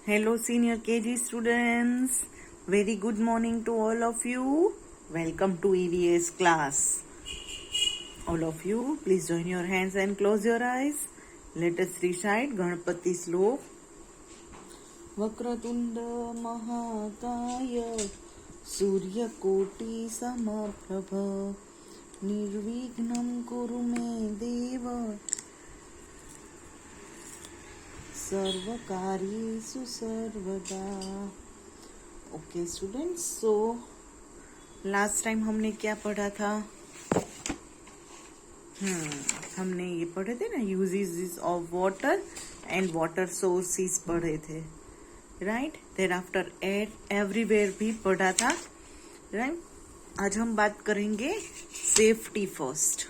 Hello, senior KG students. Very good morning to all of you. Welcome to EVS class. All of you, please join your hands and close your eyes. Let us recite Ganpati Slok. Vakratunda Mahakaya Suryakoti Samaprabha Nirvignam Kuru Me Deva सर्वकार्येषु सर्वदा। Okay students, so last time हमने क्या पढ़ा था? हमने ये पढ़े थे ना, uses of water and water sources पढ़े थे, राइट? देयर आफ्टर एवरीवेयर भी पढ़ा था, राइट? आज हम बात करेंगे सेफ्टी फर्स्ट।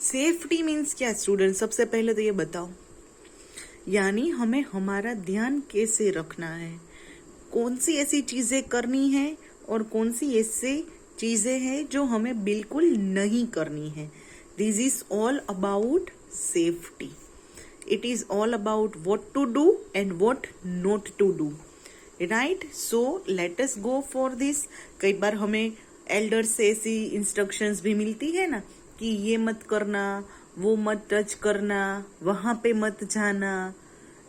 सेफ्टी मीन्स क्या स्टूडेंट? सबसे पहले तो ये बताओ, यानी हमें हमारा ध्यान कैसे रखना है, कौन सी ऐसी चीजें करनी है और कौन सी ऐसी चीजें हैं जो हमें बिल्कुल नहीं करनी है। This is all about safety. It is all about what to do and what not to do, right? So let us go for this. कई बार हमें एल्डर्स से ऐसी इंस्ट्रक्शंस भी मिलती है ना कि ये मत करना, वो मत टच करना, वहां पे मत जाना,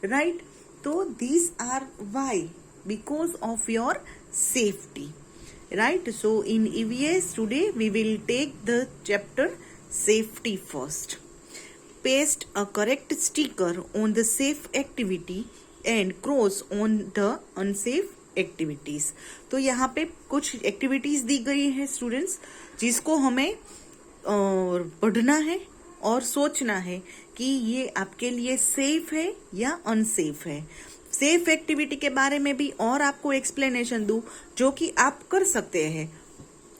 राइट? तो these are why? Because of your safety, right? So in EVS today we will take the chapter safety first. Paste a correct sticker on the safe activity and cross on the unsafe activities. तो यहाँ पे कुछ activities दी गई है students, जिसको हमें पढ़ना है और सोचना है कि ये आपके लिए सेफ है या अनसेफ है। सेफ एक्टिविटी के बारे में भी और आपको एक्सप्लेनेशन दूं जो कि आप कर सकते हैं।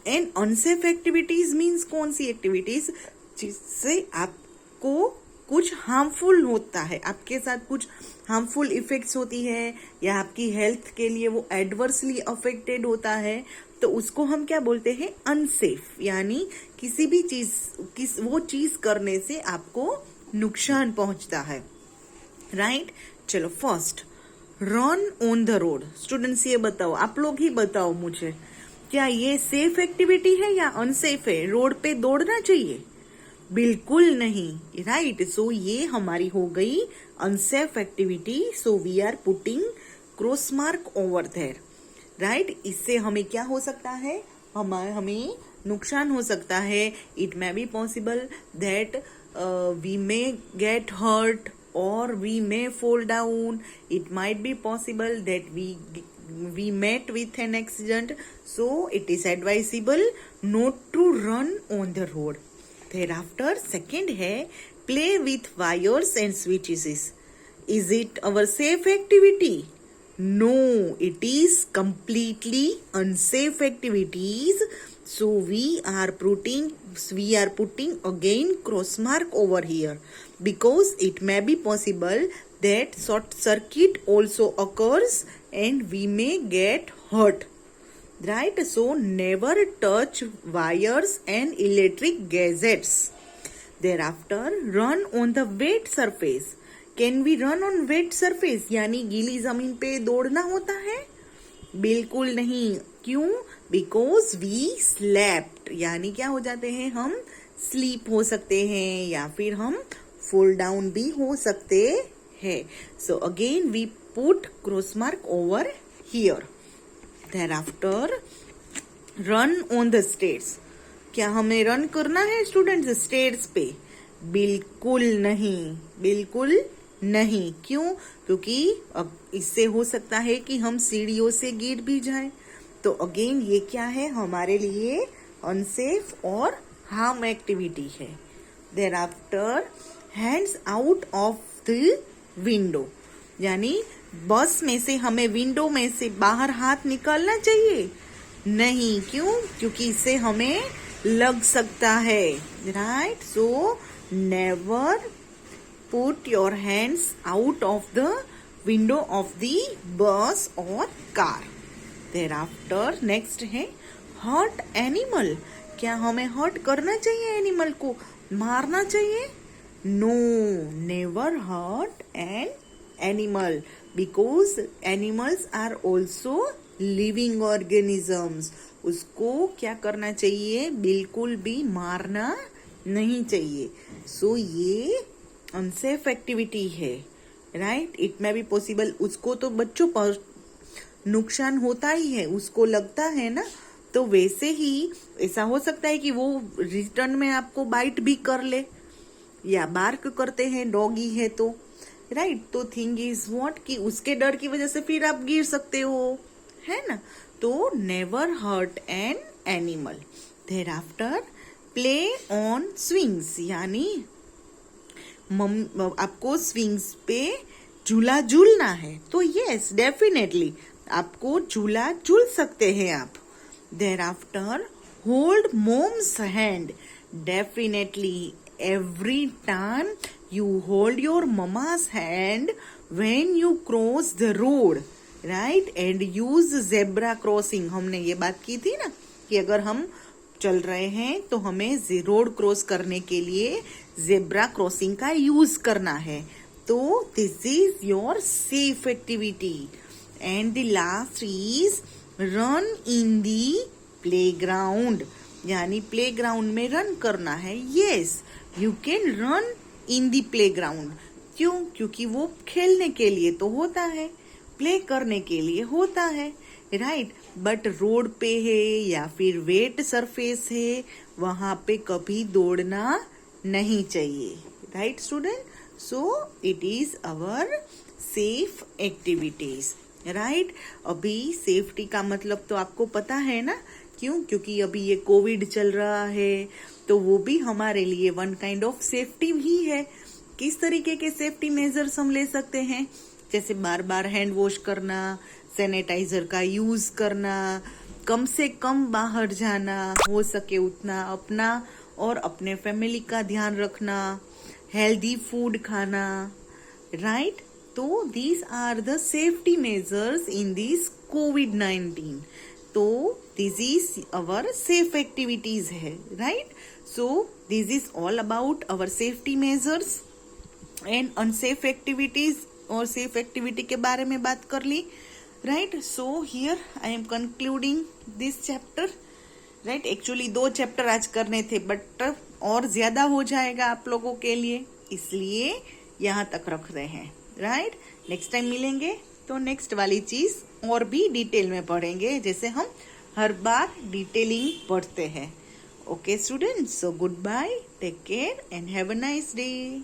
एंड अनसेफ एक्टिविटीज मीन्स कौन सी एक्टिविटीज जिससे आपको कुछ हार्मफुल होता है, आपके साथ कुछ हार्मफुल इफेक्ट्स होती है या आपकी हेल्थ के लिए वो एडवर्सली अफेक्टेड होता है, तो उसको हम क्या बोलते हैं? अनसेफ। यानी किसी भी चीज वो चीज करने से आपको नुकसान पहुंचता है, राइट? चलो first, run on the road. Students ये बताओ, आप लोग ही बताओ मुझे, क्या ये सेफ एक्टिविटी है या अनसेफ है? रोड पे दौड़ना चाहिए? बिल्कुल नहीं, राइट? सो ये हमारी हो गई unsafe activity. So we are putting cross mark over there, right? इससे हमें क्या हो सकता है? हमें नुकसान हो सकता है। It may be possible that we may get hurt और we may fall down. It might be possible that we met with an accident. So it is advisable not to run on the road. Thereafter, second है play with wires and switches. Is it our safe activity? No, it is completely unsafe activities. So we are putting again cross mark over here, because it may be possible that short circuit also occurs and we may get hurt, right? So never touch wires and electric gadgets. Thereafter, run on the wet surface. Can we run on wet surface? यानी गीली जमीन पे दौड़ना होता है? बिल्कुल नहीं। क्यों? बिकॉज वी स्लेप्ट, यानी क्या हो जाते हैं? हम स्लीप हो सकते हैं या फिर हम फॉल डाउन भी हो सकते हैं। So again we put cross mark over here. Thereafter, run on the stairs. क्या हमें रन करना है स्टूडेंट्स स्टेयर्स पे? बिल्कुल नहीं, बिल्कुल नहीं। क्यों? क्योंकि इससे हो सकता है कि हम सीढ़ियों से गिर भी जाएं। तो अगेन ये क्या है? हमारे लिए अनसेफ और हार्म एक्टिविटी है। Thereafter, hands out of the window. यानी बस में से हमें विंडो में से बाहर हाथ निकालना चाहिए? नहीं। क्यों? क्योंकि इससे हमें लग सकता है, right? So never put your hands out of the window of the bus or car. Thereafter, next है hurt animal. क्या हमें हर्ट करना चाहिए? एनिमल को मारना चाहिए? No, never hurt an animal, because animals are also living organisms. उसको क्या करना चाहिए, बिल्कुल भी मारना नहीं चाहिए। सो ये अनसेफ एक्टिविटी है, right. It may be possible, उसको तो बच्चों पर नुकसान होता ही है, उसको लगता है ना, तो वैसे ही ऐसा हो सकता है कि वो रिटर्न में आपको बाइट भी कर ले या बार्क करते हैं, डॉगी है तो, राइट। तो थिंग इज व्हाट कि उसके डर की वजह से फिर आप गिर सकते हो, है ना। तो never hurt an animal. Thereafter play on swings, यानी आपको स्विंग्स पे झूला झूलना है, तो यस डेफिनेटली आपको झूला झूल सकते हैं आप। Thereafter hold mom's hand, definitely every time you hold your mama's hand when you cross the road, right, and use zebra crossing। हमने ये बात की थी ना कि अगर हम चल रहे हैं तो हमें रोड क्रॉस करने के लिए जेब्रा क्रॉसिंग का यूज करना है। तो this is your safe activity. And the last is run in the playground, यानी प्लेग्राउंड में रन करना है। Yes, you can run in the playground. क्यों? क्योंकि वो खेलने के लिए तो होता है, प्ले करने के लिए होता है, राइट। बट रोड पे है या फिर वेट सरफेस है, वहां पे कभी दौड़ना नहीं चाहिए, right student. So it is our safe activities, right. अभी सेफ्टी का मतलब तो आपको पता है ना, क्यों? क्योंकि अभी ये कोविड चल रहा है, तो वो भी हमारे लिए वन काइंड ऑफ सेफ्टी ही है। किस तरीके के सेफ्टी मेजर्स हम ले सकते हैं? जैसे बार बार हैंड वॉश करना, सैनिटाइजर का यूज करना, कम से कम बाहर जाना, हो सके उतना अपना और अपने फैमिली का ध्यान रखना, हेल्दी फूड खाना, राइट। तो these are the safety measures in this कोविड-19। तो this is our safe activities है, right. So this is all about our safety measures and unsafe activities, और सेफ एक्टिविटी के बारे में बात कर ली, right. So here I am concluding this chapter, right. Actually 2 chapter आज करने थे, बट और ज्यादा हो जाएगा आप लोगों के लिए, इसलिए यहाँ तक रख रहे हैं, राइट। नेक्स्ट टाइम मिलेंगे तो नेक्स्ट वाली चीज और भी डिटेल में पढ़ेंगे, जैसे हम हर बार डिटेलिंग पढ़ते हैं। Okay students, so goodbye, take care and have a nice day.